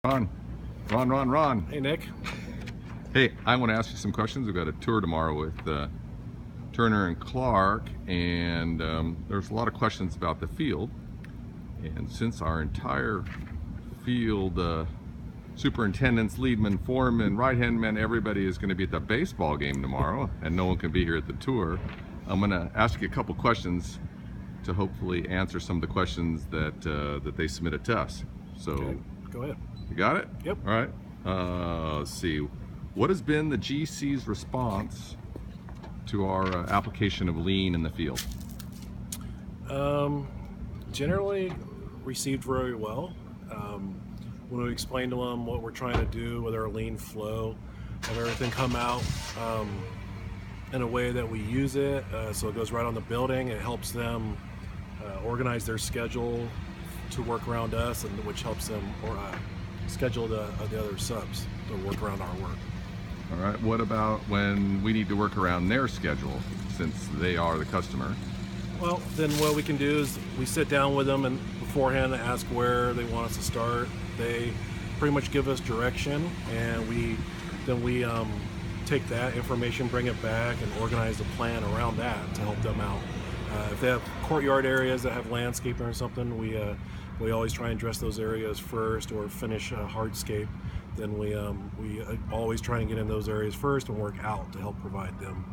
Ron. Hey, Nick. Hey, I want to ask you some questions. We've got a tour tomorrow with Turner and Clark, and there's a lot of questions about the field. And since our entire field superintendents, leadmen, foremen, right-hand men, everybody is going to be at the baseball game tomorrow, and no one can be here at the tour, I'm going to ask you a couple questions to hopefully answer some of the questions that they submitted to us. So, Okay, go ahead. You got it? Yep. All right. Let's see. What has been the GC's response to our application of lean in the field? Generally received very well. When we explain to them what we're trying to do with our lean flow, have everything come out in a way that we use it, so it goes right on the building. It helps them organize their schedule to work around us, and which helps them schedule the other subs to work around our work. All right. What about when we need to work around their schedule, since they are the customer? Well, then what we can do is we sit down with them and beforehand and ask where they want us to start. They pretty much give us direction, and we take that information, bring it back, and organize a plan around that to help them out. If they have courtyard areas that have landscaping or something, we always try and dress those areas first, or finish hardscape. Then we always try and get in those areas first and work out to help provide them.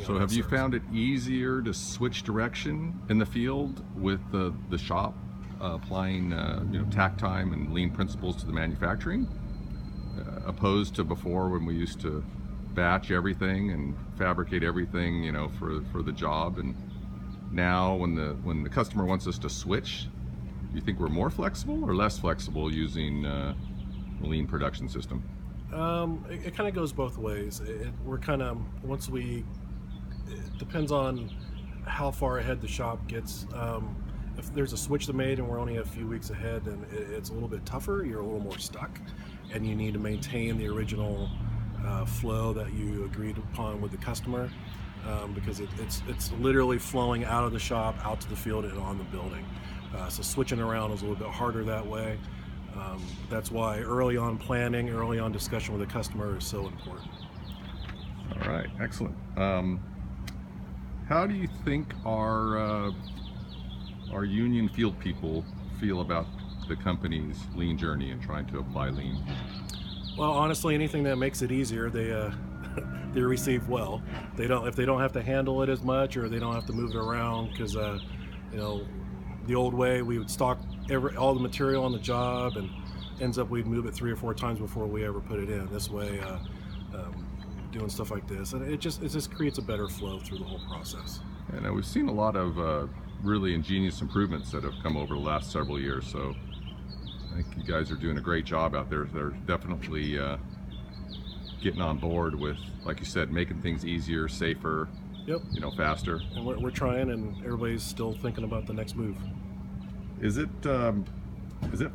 So have you found it easier to switch direction in the field with the shop applying tack time and lean principles to the manufacturing, opposed to before when we used to batch everything and fabricate everything for the job? And now when the customer wants us to switch, do you think we're more flexible or less flexible using the lean production system? It kind of goes both ways. It depends on how far ahead the shop gets. If there's a switch to made and we're only a few weeks ahead, then it's a little bit tougher. You're a little more stuck, and you need to maintain the original flow that you agreed upon with the customer, because it's literally flowing out of the shop, out to the field, and on the building. So switching around is a little bit harder that way. That's why early on planning, early on discussion with the customer is so important. All right, excellent. How do you think our union field people feel about the company's lean journey and trying to apply lean? Well, honestly, anything that makes it easier, they receive well. If they don't have to handle it as much, or they don't have to move it around, because the old way we would stock all the material on the job, and ends up we'd move it 3 or 4 times before we ever put it in. This way, doing stuff like this, and it just creates a better flow through the whole process. And we've seen a lot of really ingenious improvements that have come over the last several years. So I think you guys are doing a great job out there. They're definitely getting on board with, like you said, making things easier, safer, yep, faster. And we're trying, and everybody's still thinking about the next move. Is it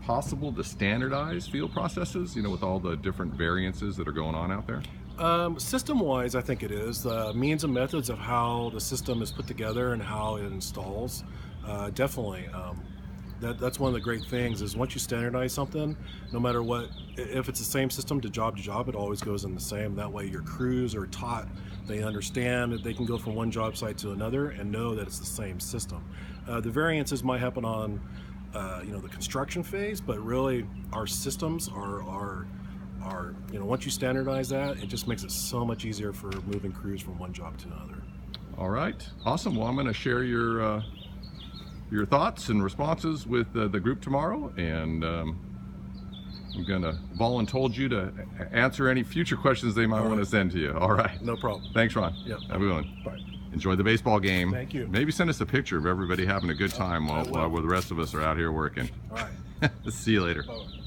possible to standardize field processes, with all the different variances that are going on out there? System-wise, I think it is. The means and methods of how the system is put together and how it installs, definitely. That's one of the great things is once you standardize something, no matter what, if it's the same system to job, it always goes in the same. That way your crews are taught, they understand that they can go from one job site to another and know that it's the same system. The variances might happen on the construction phase, but really our systems are once you standardize that, it just makes it so much easier for moving crews from one job to another. All right, awesome. Well, I'm going to share your thoughts and responses with the group tomorrow, and I'm going to voluntold you to answer any future questions they might want to send to you. All right. No problem. Thanks, Ron. Yep. Have a good one. Bye. Enjoy the baseball game. Thank you. Maybe send us a picture of everybody having a good time while the rest of us are out here working. All right. See you later. Bye-bye.